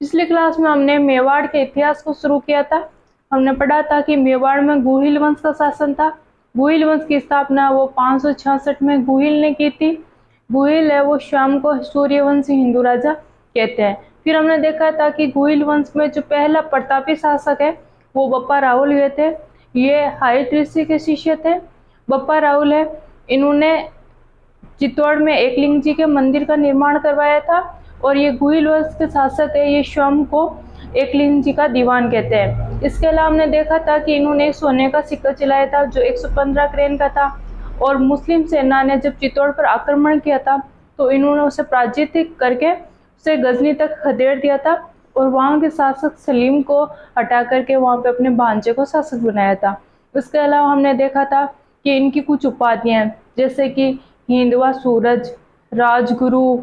पिछली क्लास में हमने मेवाड़ के इतिहास को शुरू किया था। हमने पढ़ा था कि मेवाड़ में गुहिल वंश का शासन था। गुहिल वंश की स्थापना वो 566 में गुहिल ने की थी। गुहिल है वो शाम को सूर्यवंशी हिंदू राजा कहते हैं। फिर हमने देखा था कि गुहिल वंश में जो पहला प्रतापी शासक है वो बप्पा राहुल हुए थे। ये हरित ऋषि के शिष्य थे। बप्पा राहुल है, इन्होंने चित्तौड़ में एकलिंग जी के मंदिर का निर्माण करवाया था। और ये गुहिल वंश के शासक है, ये स्वयं को एकलिंग जी का दीवान कहते हैं। इसके अलावा हमने देखा था कि इन्होंने सोने का सिक्का चलाया था जो 115 क्रेन का था। और मुस्लिम सेना ने जब चित्तौड़ पर आक्रमण किया था तो इन्होंने उसे पराजित करके उसे गजनी तक खदेड़ दिया था। और वहाँ के शासक सलीम को हटा करके वहाँ पे अपने भांजे को शासक बनाया था। इसके अलावा हमने देखा था कि इनकी कुछ उपाधियां जैसे कि हिंदवा सूरज, राजगुरु,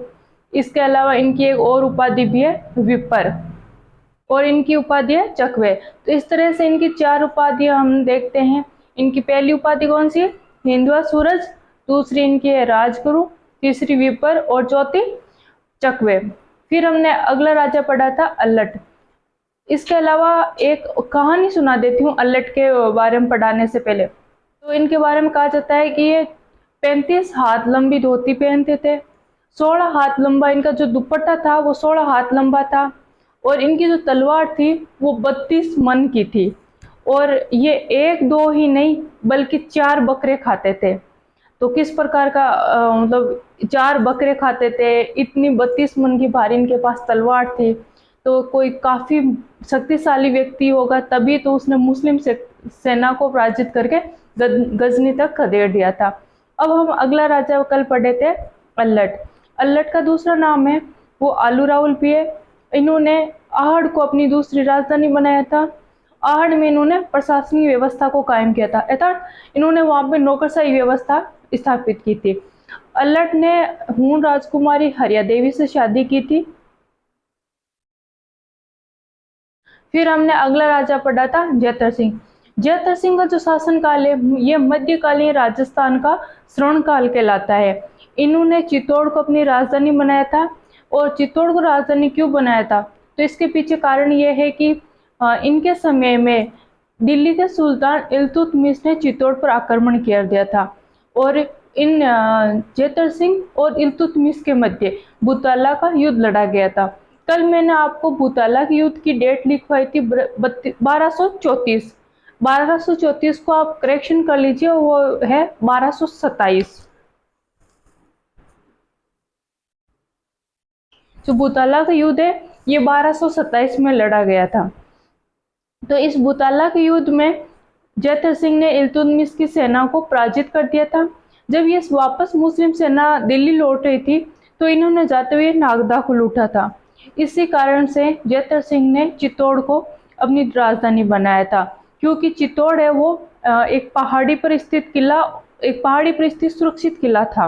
इसके अलावा इनकी एक और उपाधि भी है विपर, और इनकी उपाधि है चकवे। तो इस तरह से इनकी 4 उपाधियां हम देखते हैं। इनकी पहली उपाधि कौन सी है? हिंदवा सूरज। दूसरी इनकी है राजगुरु, तीसरी विपर और चौथी चकवे। फिर हमने अगला राजा पढ़ा था अल्लट। इसके अलावा एक कहानी सुना देती हूँ अल्लट के बारे में पढ़ाने से पहले। तो इनके बारे में कहा जाता है कि ये 35 हाथ लंबी धोती पहनते थे। 16 हाथ लंबा इनका जो दुपट्टा था वो 16 हाथ लंबा था। और इनकी जो तलवार थी वो 32 मन की थी। और ये एक दो ही नहीं बल्कि 4 बकरे खाते थे। तो किस प्रकार का मतलब 4 बकरे खाते थे, इतनी 32 मन की भारी इनके पास तलवार थी। तो कोई काफी शक्तिशाली व्यक्ति होगा तभी तो उसने मुस्लिम सेना को पराजित करके गजनी तक खदेड़ दिया था। अब हम अगला राजा कल पढ़े थे अल्लट। अल्लट का दूसरा नाम है वो आलू राहुल भी है। इन्होंने आहड़ को अपनी दूसरी राजधानी बनाया था। आहड़ में इन्होंने प्रशासनिक व्यवस्था को कायम किया था, अर्थात इन्होंने वहां पे नौकरशाही व्यवस्था स्थापित की थी। अल्लट ने हूण राजकुमारी हरिया देवी से शादी की थी। फिर हमने अगला राजा पढ़ा था जैतर सिंह। जैतर सिंह का जो शासन काल है ये मध्यकालीन राजस्थान का श्रवण काल कहलाता है। इन्होंने चित्तौड़ को अपनी राजधानी बनाया था। और चित्तौड़ को राजधानी क्यों बनाया था तो इसके पीछे कारण ये है कि इनके समय में दिल्ली के सुल्तान इल्तुतमिश ने चित्तौड़ पर आक्रमण कर दिया था। और इन जैतर सिंह और इल्तुतमिश के मध्य बुताला का युद्ध लड़ा गया था। कल मैंने आपको भूताला के युद्ध की डेट लिखवाई थी 1234। 1234 को आप करेक्शन कर लीजिए, वो है 1227। जो भूताला का युद्ध है ये 1227 में लड़ा गया था। तो इस भूताला के युद्ध में जैतर सिंह ने इल्तुतमिश की सेना को पराजित कर दिया था। जब ये वापस मुस्लिम सेना दिल्ली लौट रही थी तो इन्होंने जाते हुए नागदा को लूटा था। इसी कारण से जैतर सिंह ने चित्तौड़ को अपनी राजधानी बनाया था, क्योंकि चित्तौड़ है वो एक पहाड़ी पर स्थित किला, एक पहाड़ी पर स्थित सुरक्षित किला था।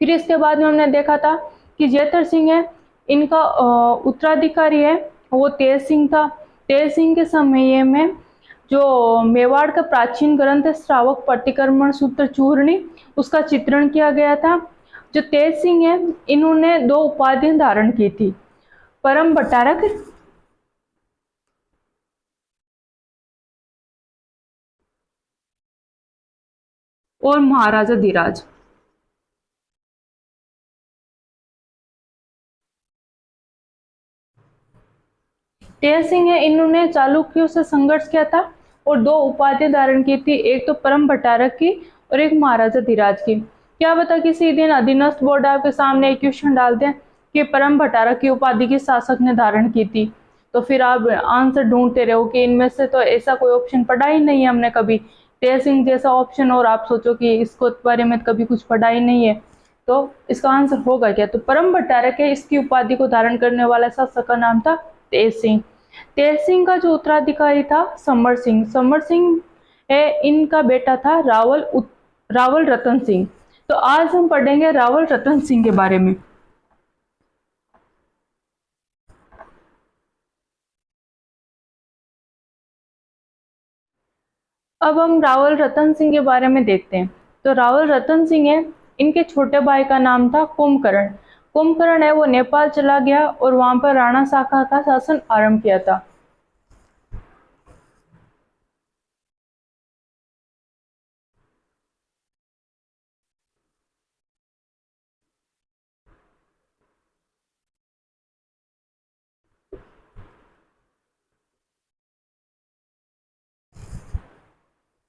फिर इसके बाद में हमने देखा था कि जैतर सिंह है इनका उत्तराधिकारी है वो तेज सिंह था। तेज सिंह के समय में जो मेवाड़ का प्राचीन ग्रंथ है श्रावक प्रतिक्रमण सूत्र चूर्णी, उसका चित्रण किया गया था। जो तेज सिंह है इन्होंने 2 उपाधियां धारण की थी, परम भट्टारक और महाराजा धीराज। तेज सिंह है इन्होंने चालुक्यों से संघर्ष किया था और 2 उपाधियां धारण की थी, एक तो परम भट्टारक की और एक महाराजा धीराज की। क्या बता किसी दिन अधीनस्थ बोर्ड आपके सामने एक क्वेश्चन डाल दें कि परम भट्टारक की उपाधि किस शासक ने धारण की थी, तो फिर आप आंसर ढूंढते रहो कि इनमें से तो ऐसा कोई ऑप्शन पढ़ा ही नहीं है हमने कभी, तेज सिंह जैसा ऑप्शन, और आप सोचो कि इसको बारे में कभी कुछ पढ़ा ही नहीं है। तो इसका आंसर होगा क्या? तो परम भट्टारक है, इसकी उपाधि को धारण करने वाला शासक का नाम था तेज सिंह। तेज सिंह का जो उत्तराधिकारी था समर सिंह। समर सिंह है इनका बेटा था रावल रतन सिंह। तो आज हम पढ़ेंगे रावल रतन सिंह के बारे में। अब हम रावल रतन सिंह के बारे में देखते हैं। तो रावल रतन सिंह है, इनके छोटे भाई का नाम था कुंभकर्ण। कुंभकर्ण है वो नेपाल चला गया और वहां पर राणा शाका का शासन आरंभ किया था।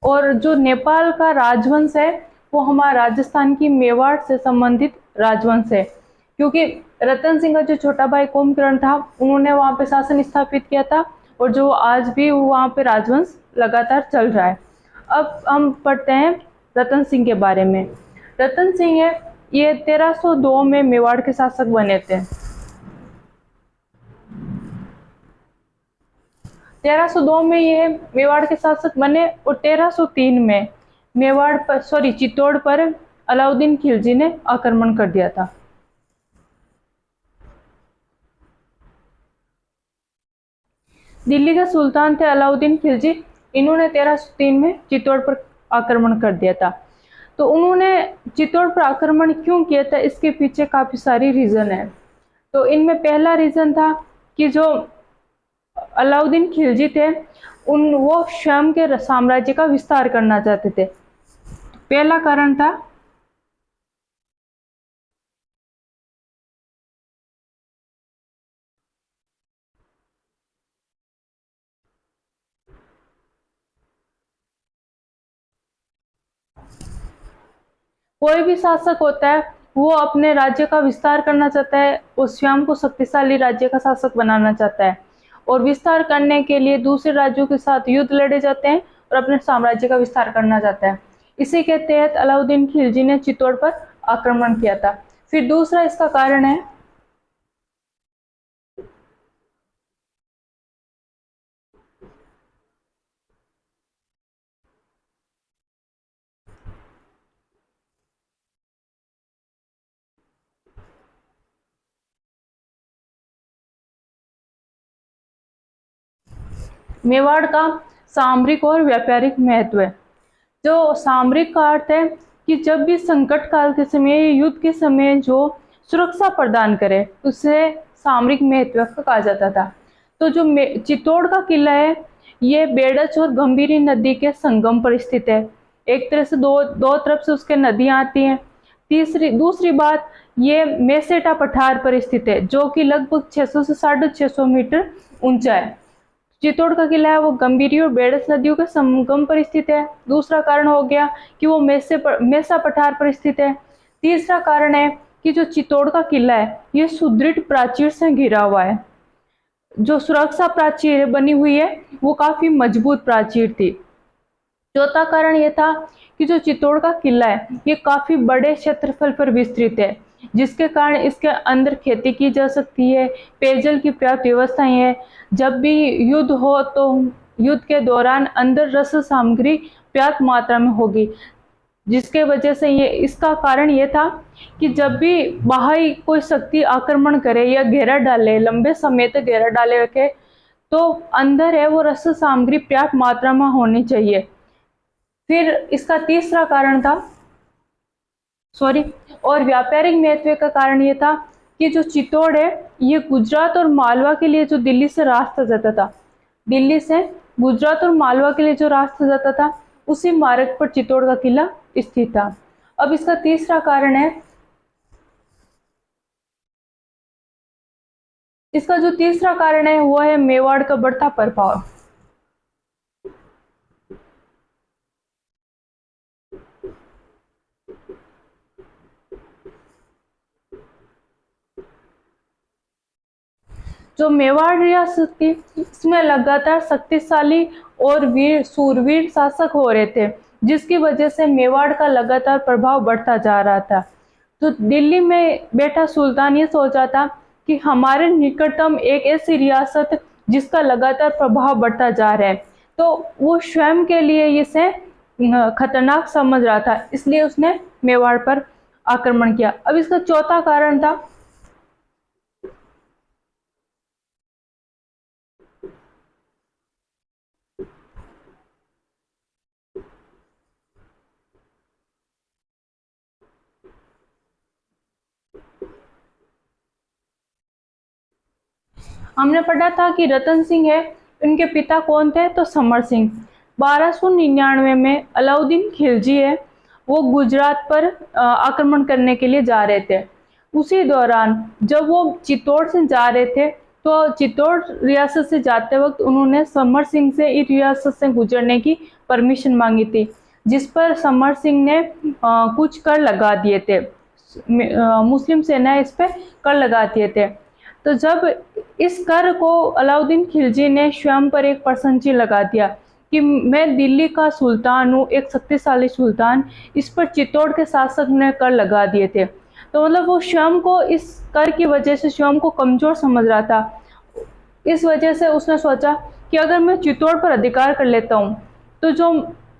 और जो नेपाल का राजवंश है वो हमारा राजस्थान की मेवाड़ से संबंधित राजवंश है, क्योंकि रतन सिंह का जो छोटा भाई कुंभकर्ण था उन्होंने वहां पे शासन स्थापित किया था, और जो आज भी वहां पे राजवंश लगातार चल रहा है। अब हम पढ़ते हैं रतन सिंह के बारे में। रतन सिंह है ये 1302 में मेवाड़ के शासक बने थे। 1302 में ये मेवाड़ के शासक बने, और 1303 में मेवाड़ पर चित्तौड़ पर अलाउद्दीन खिलजी ने आक्रमण कर दिया था। दिल्ली के सुल्तान थे अलाउद्दीन खिलजी, इन्होंने 1303 में चित्तौड़ पर आक्रमण कर दिया था। तो उन्होंने चित्तौड़ पर आक्रमण क्यों किया था, इसके पीछे काफी सारी रीजन है। तो इनमें पहला रीजन था कि जो अलाउद्दीन खिलजी थे वो स्वयं के साम्राज्य का विस्तार करना चाहते थे, पहला कारण था। कोई भी शासक होता है वो अपने राज्य का विस्तार करना चाहता है, वो स्वयं को शक्तिशाली राज्य का शासक बनाना चाहता है, और विस्तार करने के लिए दूसरे राज्यों के साथ युद्ध लड़े जाते हैं और अपने साम्राज्य का विस्तार करना चाहता है। इसी के तहत अलाउद्दीन खिलजी ने चित्तौड़ पर आक्रमण किया था। फिर दूसरा इसका कारण है मेवाड़ का सामरिक और व्यापारिक महत्व है। जो सामरिक का अर्थ है कि जब भी संकट काल के समय, युद्ध के समय जो सुरक्षा प्रदान करे उसे सामरिक महत्व कहा जाता था। तो जो चित्तौड़ का किला है ये बेडच और गंभीरी नदी के संगम पर स्थित है। एक तरह से दो दो तरफ से उसके नदियां आती हैं। दूसरी बात, ये मेसेटा पठार पर स्थित है जो कि लगभग 600 से 650 मीटर ऊंचा है। चित्तौड़ का किला है वो गंभीरी और बेडस नदियों के संगम पर स्थित है। दूसरा कारण हो गया कि वो मेसा पठार पर स्थित है। तीसरा कारण है कि जो चित्तौड़ का किला है ये सुदृढ़ प्राचीर से घिरा हुआ है। जो सुरक्षा प्राचीर बनी हुई है वो काफी मजबूत प्राचीर थी। चौथा कारण ये था कि जो चित्तौड़ का किला है ये काफी बड़े क्षेत्रफल पर विस्तृत है, जिसके कारण इसके अंदर खेती की जा सकती है, पेयजल की पर्याप्त व्यवस्थाएं है। जब भी युद्ध हो तो युद्ध के दौरान अंदर रस सामग्री पर्याप्त मात्रा में होगी, जिसके वजह से ये इसका कारण ये था कि जब भी बाहरी कोई शक्ति आक्रमण करे या घेरा डाले, लंबे समय तक घेरा डाले रखे, तो अंदर है वो रस सामग्री पर्याप्त मात्रा में होनी चाहिए। फिर इसका तीसरा कारण था और व्यापारिक महत्व का कारण ये था कि जो चित्तौड़ है ये गुजरात और मालवा के लिए जो दिल्ली से रास्ता जाता था, दिल्ली से गुजरात और मालवा के लिए जो रास्ता जाता था उसी मार्ग पर चित्तौड़ का किला स्थित था। अब इसका तीसरा कारण है, इसका जो तीसरा कारण है वो है मेवाड़ का बढ़ता प्रभाव। जो मेवाड़ रियासत थी इसमें लगातार शक्तिशाली और सूरवीर शासक हो रहे थे, जिसकी वजह से मेवाड़ का लगातार प्रभाव बढ़ता जा रहा था। तो दिल्ली में बैठा सुल्तान ये सोचा था कि हमारे निकटतम एक ऐसी रियासत जिसका लगातार प्रभाव बढ़ता जा रहा है, तो वो स्वयं के लिए इसे खतरनाक समझ रहा था, इसलिए उसने मेवाड़ पर आक्रमण किया। अब इसका चौथा कारण था हमने पढ़ा था कि रतन सिंह है, उनके पिता कौन थे, तो समर सिंह। 1299 में अलाउद्दीन खिलजी है, वो गुजरात पर आक्रमण करने के लिए जा रहे थे। उसी दौरान जब वो चित्तौड़ से जा रहे थे, तो चित्तौड़ रियासत से जाते वक्त उन्होंने समर सिंह से इस रियासत से गुजरने की परमिशन मांगी थी, जिस पर समर सिंह ने कुछ कर लगा दिए थे। मुस्लिम सेना इस पे कर लगा दिए थे। तो जब इस कर को अलाउद्दीन खिलजी ने स्वयं पर एक परसंची लगा दिया कि मैं दिल्ली का सुल्तान हूँ, एक शक्तिशाली सुल्तान, इस पर चित्तौड़ के शासक ने कर लगा दिए थे। तो मतलब वो स्वयं को इस कर की वजह से स्वयं को कमजोर समझ रहा था। इस वजह से उसने सोचा कि अगर मैं चित्तौड़ पर अधिकार कर लेता हूँ, तो जो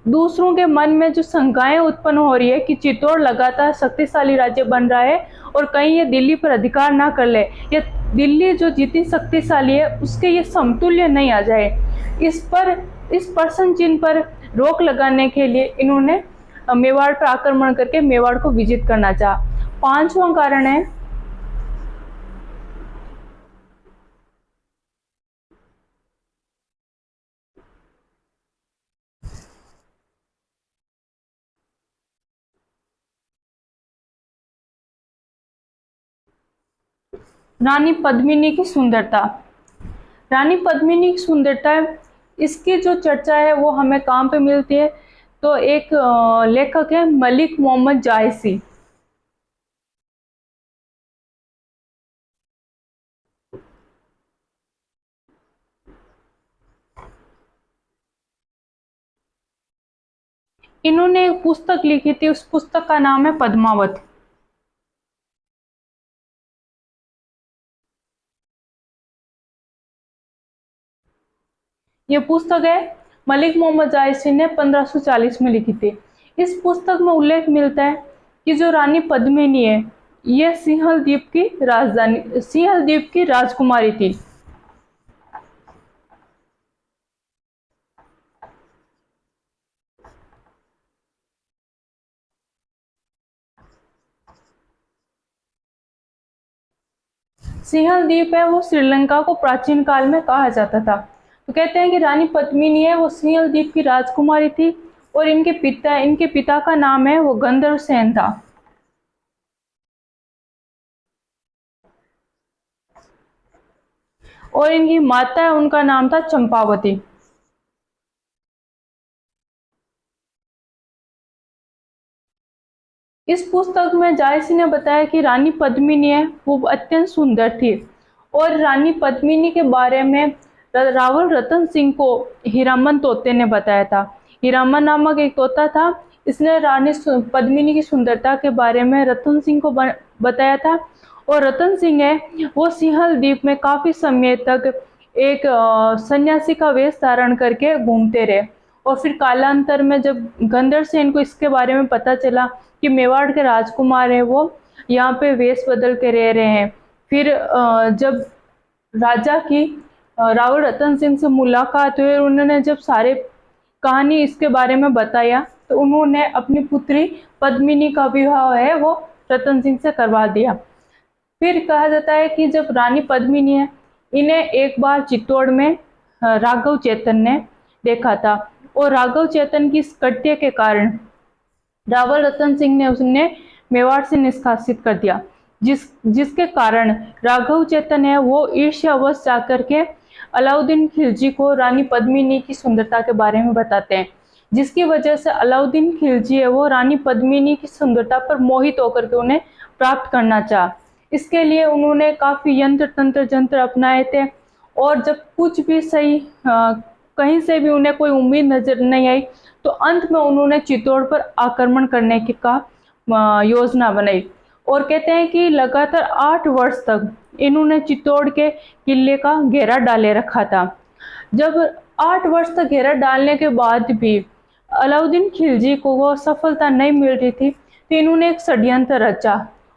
दूसरों के मन में जो शंकाएं उत्पन्न हो रही है कि चित्तौड़ लगातार शक्तिशाली राज्य बन रहा है और कहीं ये दिल्ली पर अधिकार ना कर ले, या दिल्ली जो जितनी शक्तिशाली है उसके ये समतुल्य नहीं आ जाए, इस प्रश्न चिन्ह पर रोक लगाने के लिए इन्होंने मेवाड़ पर आक्रमण करके मेवाड़ को विजित करना चाहा। पांचवां कारण है रानी पद्मिनी की सुंदरता। रानी पद्मिनी की सुंदरता, इसकी जो चर्चा है वो हमें कहाँ पे मिलती है, तो एक लेखक है मलिक मोहम्मद जायसी। इन्होंने एक पुस्तक लिखी थी, उस पुस्तक का नाम है पद्मावत। ये पुस्तक है मलिक मोहम्मद जायसी ने 1540 में लिखी थी। इस पुस्तक में उल्लेख मिलता है कि जो रानी पद्मिनी है, ये सिंहल द्वीप की राजधानी, सिंहल द्वीप की राजकुमारी थी। सिंहल द्वीप है वो श्रीलंका को प्राचीन काल में कहा जाता था। तो कहते हैं कि रानी पद्मिनी है वो सिंहल द्वीप की राजकुमारी थी, और इनके पिता का नाम है वो गंधर्व सेन था। और इनकी माता है, उनका नाम था चंपावती। इस पुस्तक में जायसी ने बताया कि रानी पद्मिनी है वो अत्यंत सुंदर थी, और रानी पद्मिनी के बारे में रावल रतन सिंह को हीरामन तोते ने बताया था। हीरामन नामक एक तोता था, इसने रानी पद्मिनी की सुंदरता के बारे में रतन सिंह को बताया था। और रतन सिंह है वो सिंहल द्वीप में काफी समय तक एक सन्यासी का वेश धारण करके घूमते रहे। और फिर कालांतर में जब गंधर्व सेन को इसके बारे में पता चला कि मेवाड़ के राजकुमार है वो यहाँ पे वेश बदल के रह रहे हैं, फिर जब राजा की रावल रतन सिंह से मुलाकात हुई, उन्होंने जब सारे कहानी इसके बारे में बताया, तो उन्होंने अपनी पुत्री पद्मिनी का विवाह है वो रतन सिंह से करवा दिया। फिर कहा जाता है कि जब रानी पद्मिनी है, इन्हें एक बार चित्तौड़ में राघव चेतन ने देखा था, और राघव चेतन की इस कृत्य के कारण रावल रतन सिंह ने उन्हें मेवाड़ से निष्कासित कर दिया, जिसके कारण राघव चेतन है वो ईर्ष्यावश जाकर के अलाउद्दीन खिलजी को रानी पद्मिनी की सुंदरता के बारे में बताते हैं, जिसकी वजह से अलाउद्दीन खिलजी है वो रानी पद्मिनी की सुंदरता पर मोहित होकर के उन्हें प्राप्त करना चाहा। इसके लिए उन्होंने काफी यंत्र तंत्र जंत्र अपनाए थे, और जब कुछ भी सही कहीं से भी उन्हें कोई उम्मीद नजर नहीं आई, तो अंत में उन्होंने चित्तौड़ पर आक्रमण करने की योजना बनाई। और कहते हैं कि लगातार 8 वर्ष तक इन्होंने चित्तौड़ के किले का घेरा डाले रखा था। जब 8 वर्ष तक घेरा डालने के बाद भी अलाउद्दीन खिलजी को वो सफलता नहीं मिल रही थी, तो इन्होंने एक षड्यंत्र रचा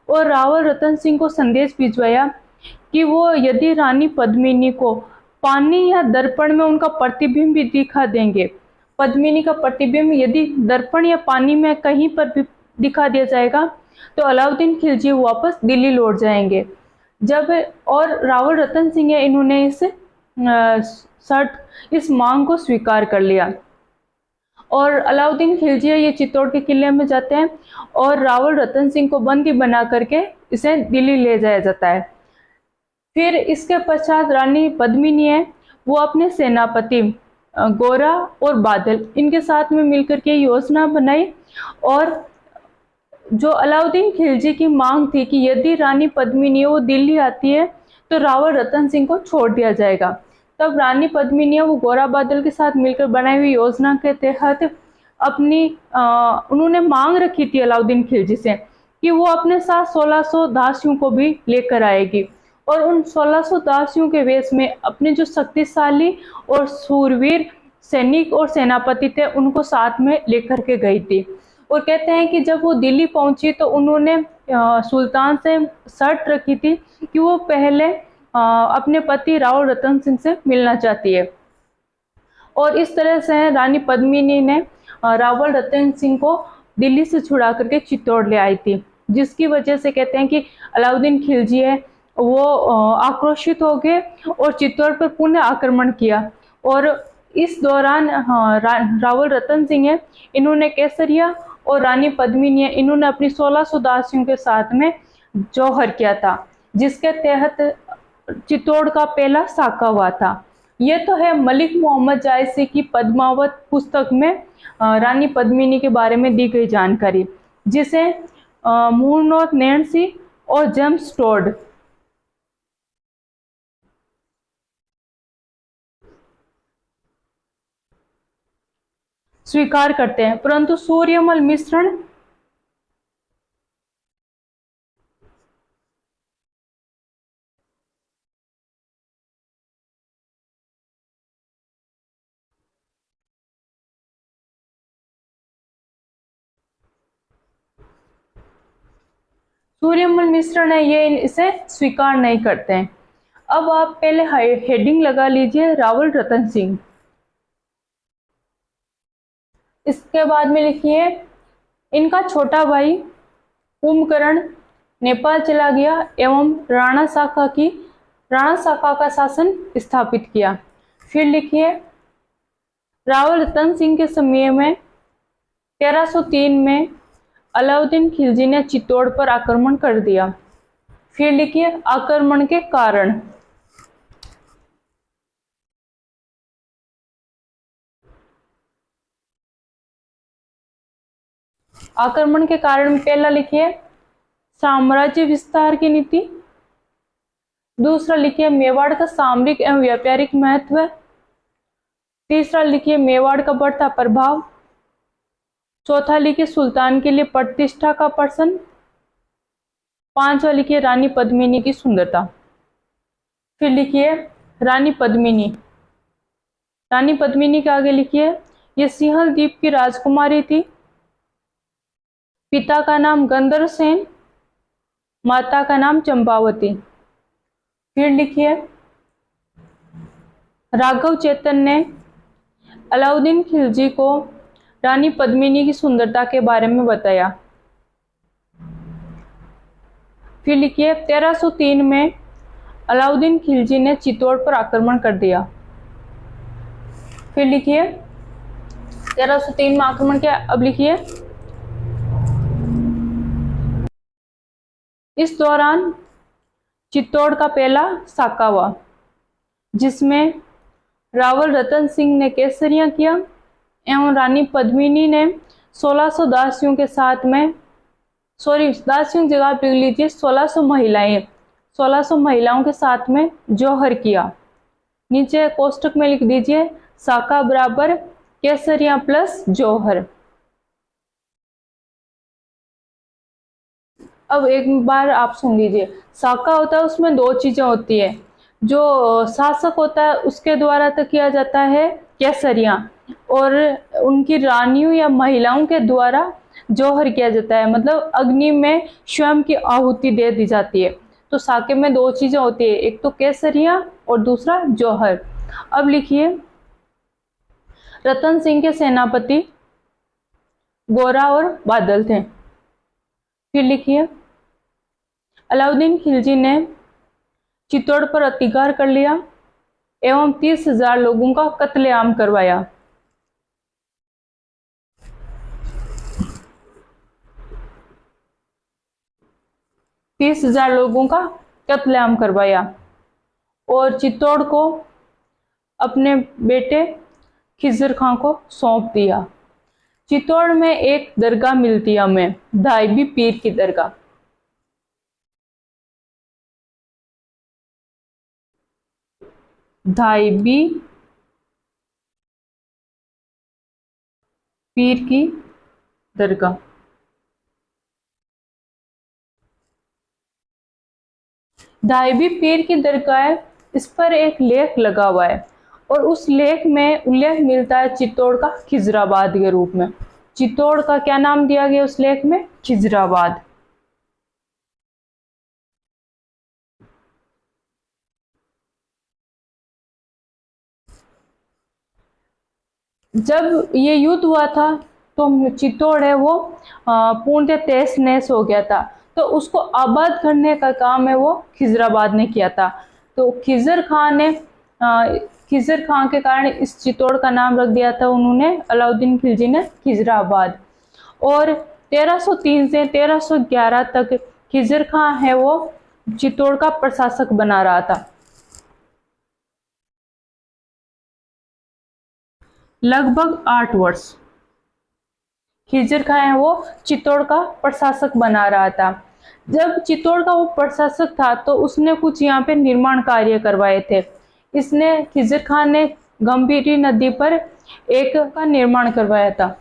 और रावल रतन सिंह को संदेश भिजवाया कि वो यदि रानी पद्मिनी को पानी या दर्पण में उनका प्रतिबिंब भी दिखा देंगे, पद्मिनी का प्रतिबिंब यदि दर्पण या पानी में कहीं पर भी दिखा दिया जाएगा, तो अलाउद्दीन खिलजी वापस दिल्ली लौट जाएंगे। जब और रावल रतन सिंह है, इन्होंने इस मांग को स्वीकार कर लिया और अलाउद्दीन खिलजी ये चित्तौड़ के किले में जाते हैं और रावल रतन सिंह को बंदी बना करके इसे दिल्ली ले जाया जाता है। फिर इसके पश्चात रानी पद्मिनी है, वो अपने सेनापति गोरा और बादल इनके साथ में मिलकर के योजना बनाई और जो अलाउद्दीन खिलजी की मांग थी कि यदि रानी पद्मिनी वो दिल्ली आती है तो रावल रतन सिंह को छोड़ दिया जाएगा। तब रानी पद्मिनी वो गोरा बादल के साथ मिलकर बनाई हुई योजना के तहत उन्होंने मांग रखी थी अलाउद्दीन खिलजी से कि वो अपने साथ 1600 दासियों को भी लेकर आएगी और उन 1600 दासियों के वेश में अपने जो शक्तिशाली और शूरवीर सैनिक और सेनापति थे उनको साथ में लेकर के गई थी। और कहते हैं कि जब वो दिल्ली पहुंची तो उन्होंने सुल्तान से शर्त रखी थी कि वो पहले अपने पति रावल रतन सिंह से मिलना चाहती है और इस तरह से रानी पद्मिनी ने रावल रतन सिंह को दिल्ली से छुड़ा करके चित्तौड़ ले आई थी, जिसकी वजह से कहते हैं कि अलाउद्दीन खिलजी है वो आक्रोशित हो गए और चित्तौड़ पर पुनः आक्रमण किया। और इस दौरान रावल रतन सिंह है, इन्होंने केसरिया और रानी पद्मिनी है, इन्होंने अपनी 1600 दासियों के साथ में जौहर किया था, जिसके तहत चित्तौड़ का पहला साका हुआ था। ये तो है मलिक मोहम्मद जायसी की पद्मावत पुस्तक में रानी पद्मिनी के बारे में दी गई जानकारी, जिसे मूरनोथ नैन्सी और जेम्स टोड स्वीकार करते हैं, परंतु सूर्यमल मिश्रण है ये इसे स्वीकार नहीं करते हैं। अब आप पहले हेडिंग लगा लीजिए रावल रतन सिंह, इसके बाद में लिखिए इनका छोटा भाई कुंभकर्ण नेपाल चला गया एवं राणा शाखा का शासन स्थापित किया। फिर लिखिए रावल रतन सिंह के समय में 1303 में अलाउद्दीन खिलजी ने चित्तौड़ पर आक्रमण कर दिया। फिर लिखिए आक्रमण के कारण। आक्रमण के कारण में पहला लिखिए साम्राज्य विस्तार की नीति, दूसरा लिखिए मेवाड़ का सामरिक एवं व्यापारिक महत्व, तीसरा लिखिए मेवाड़ का बढ़ता प्रभाव, चौथा लिखिए सुल्तान के लिए प्रतिष्ठा का प्रश्न, पांचवा लिखिए रानी पद्मिनी की सुंदरता। फिर लिखिए रानी पद्मिनी के आगे लिखिए ये सिंहल द्वीप की राजकुमारी थी, पिता का नाम गंधर्व सेन, माता का नाम चंपावती। फिर लिखिए राघव चेतन ने अलाउद्दीन खिलजी को रानी पद्मिनी की सुंदरता के बारे में बताया। फिर लिखिए 1303 में अलाउद्दीन खिलजी ने चित्तौड़ पर आक्रमण कर दिया। फिर लिखिए 1303 में आक्रमण किया। अब लिखिए इस दौरान चित्तौड़ का पहला साका हुआ, जिसमें रावल रतन सिंह ने केसरिया किया एवं रानी पद्मिनी ने 1600 दासियों के साथ में दासियों की जगह पे लीजिए 1600 महिलाओं के साथ में जौहर किया। नीचे कोष्टक में लिख दीजिए साका बराबर केसरिया प्लस जौहर। अब एक बार आप सुन लीजिए, साका होता है उसमें दो चीजें होती है, जो शासक होता है उसके द्वारा तो किया जाता है केसरिया और उनकी रानियों या महिलाओं के द्वारा जौहर किया जाता है, मतलब अग्नि में स्वयं की आहुति दे दी जाती है। तो साके में दो चीजें होती है, एक तो केसरिया और दूसरा जौहर। अब लिखिए रतन सिंह के सेनापति गोरा और बादल थे। फिर लिखिए अलाउद्दीन खिलजी ने चित्तौड़ पर अतिक्रमण कर लिया एवं 30,000 लोगों का कत्लेआम करवाया। 30,000 लोगों का कत्लेआम करवाया और चित्तौड़ को अपने बेटे खिज़र खां को सौंप दिया। चित्तौड़ में एक दरगाह मिलती है हमें, धाइबी पीर की दरगाह। धाइबी पीर की दरगाह। धाइबी पीर की दरगाह, इस पर एक लेख लगा हुआ है और उस लेख में उल्लेख मिलता है चित्तौड़ का खिजराबाद के रूप में। चित्तौड़ का क्या नाम दिया गया उस लेख में? खिजराबाद। जब ये युद्ध हुआ था तो चित्तौड़ है वो पूर्णतः तहस नहस हो गया था, तो उसको आबाद करने का काम है वो खिजराबाद ने किया था। तो खिजर खान के कारण इस चित्तौड़ का नाम रख दिया था उन्होंने, अलाउद्दीन खिलजी ने, खिजराबाद। और 1303 से 1311 तक खिजर खान है वो चित्तौड़ का प्रशासक बना रहा था। लगभग 8 वर्ष खिजर खां है वो चित्तौड़ का प्रशासक बना रहा था। जब चित्तौड़ का वो प्रशासक था तो उसने कुछ यहाँ पे निर्माण कार्य करवाए थे। इसने खिजर खान ने गंभीरी नदी पर एक का निर्माण करवाया था।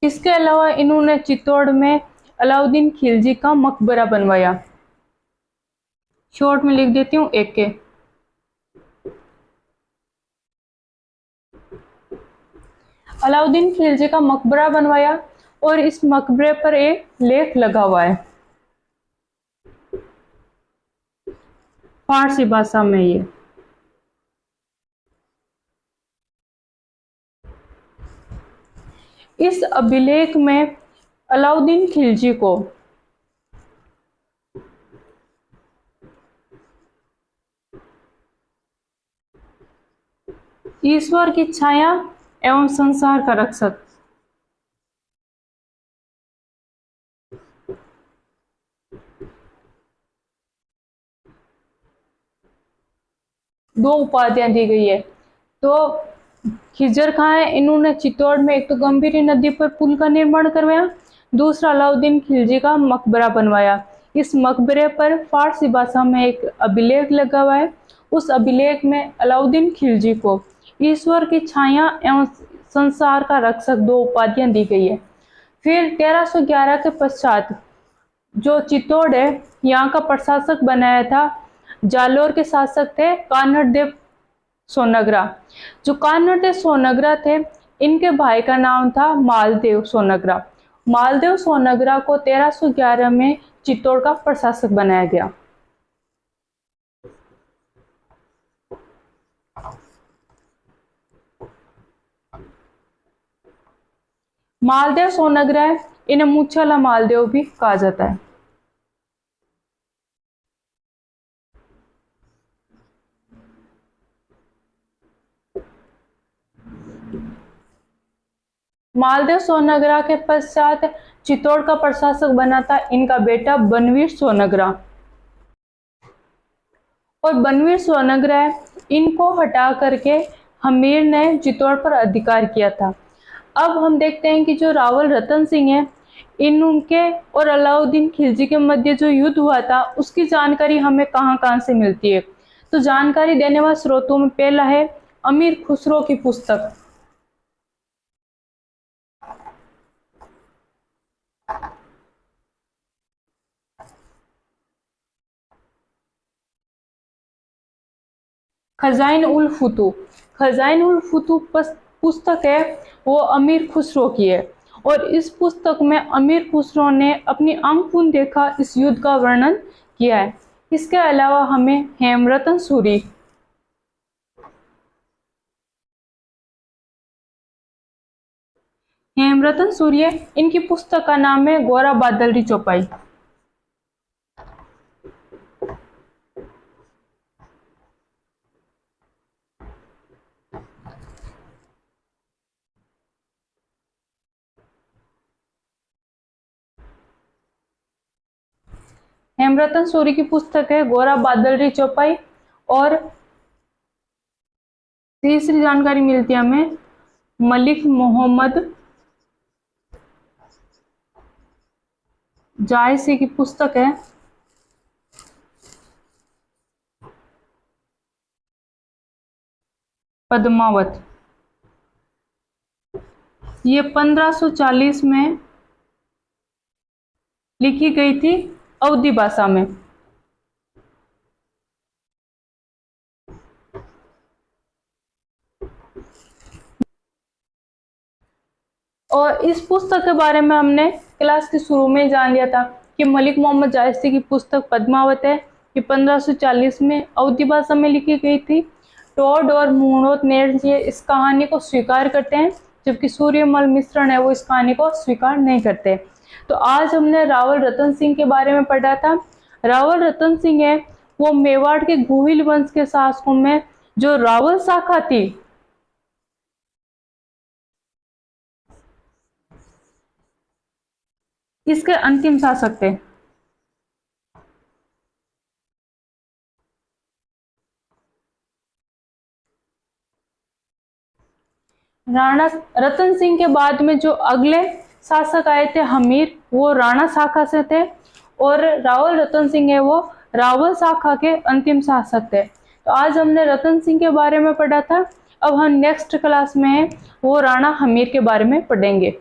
इसके अलावा इन्होंने चित्तौड़ में अलाउद्दीन खिलजी का मकबरा बनवाया। शॉर्ट में लिख देती हूँ एक के। अलाउद्दीन खिलजी का मकबरा बनवाया और इस मकबरे पर एक लेख लगा हुआ है फारसी भाषा में। ये इस अभिलेख में अलाउद्दीन खिलजी को ईश्वर की छाया एवं संसार का रक्षक, दो उपाधियां दी गई है। तो खिजर खां है, इन्होंने चित्तौड़ में एक तो गंभीरी नदी पर पुल का निर्माण करवाया, दूसरा अलाउद्दीन खिलजी का मकबरा बनवाया। इस मकबरे पर फारसी भाषा में एक अभिलेख लगा हुआ है। उस अभिलेख में अलाउद्दीन खिलजी को ईश्वर की छाया एवं संसार का रक्षक दो उपाधियां दी गई है। फिर 1311 के पश्चात जो चित्तौड़ है यहाँ का प्रशासक बनाया था, जालोर के शासक थे कान्हड़ देव सोनग्रा। जो कान्हड़ देव सोनग्रा थे, इनके भाई का नाम था मालदेव सोनग्रा। मालदेव सोनग्रा को 1311 में चित्तौड़ का प्रशासक बनाया गया। मालदेव सोनग्रा, इन्हें मुच्छला मालदेव भी कहा जाता है। मालदेव सोनग्रा के पश्चात चित्तौड़ का प्रशासक बना था इनका बेटा बनवीर सोनग्रा। और बनवीर सोनग्रा इनको हटा करके हमीर ने चित्तौड़ पर अधिकार किया था। अब हम देखते हैं कि जो रावल रतन सिंह है, इनके और अलाउद्दीन खिलजी के मध्य जो युद्ध हुआ था उसकी जानकारी हमें कहाँ कहाँ से मिलती है। तो जानकारी देने वाले स्रोतों में पहला है अमीर खुसरो की पुस्तक। खजाइन उल फुतू। खजाइन उल फुतू पुस्तक है वो अमीर खुसरो की है और इस पुस्तक में अमीर खुसरो ने अपनी आंखों देखा इस युद्ध का वर्णन किया है। इसके अलावा हमें हेमरतन सूरी हेमरतन सूर्य, इनकी पुस्तक का नाम है गोरा बादल री चौपाई। हेमरतन सूरी की पुस्तक है गोरा बादल री चौपाई। और तीसरी जानकारी मिलती है हमें मलिक मोहम्मद जायसी की पुस्तक है पद्मावत। ये 1540 में लिखी गई थी अवधी भाषा में। और इस पुस्तक के बारे में हमने क्लास के शुरू में जान लिया था कि मलिक मोहम्मद जायसी की पुस्तक पद्मावत है। ये 1540 में अवधी भाषा में लिखी गई थी। टोड और मुहूर्त नेट ये इस कहानी को स्वीकार करते हैं, जबकि सूर्यमल मिश्रण है वो इस कहानी को स्वीकार नहीं करते। तो आज हमने रावल रतन सिंह के बारे में पढ़ा था। रावल रतन सिंह है वो मेवाड़ के गोहिल वंश के शासकों में जो रावल शाखा थी, इसके अंतिम शासक थे। राणा रतन सिंह के बाद में जो अगले शासक आए थे हमीर, वो राणा शाखा से थे। और रावल रतन सिंह है वो रावल शाखा के अंतिम शासक थे। तो आज हमने रतन सिंह के बारे में पढ़ा था। अब हम नेक्स्ट क्लास में वो राणा हमीर के बारे में पढ़ेंगे।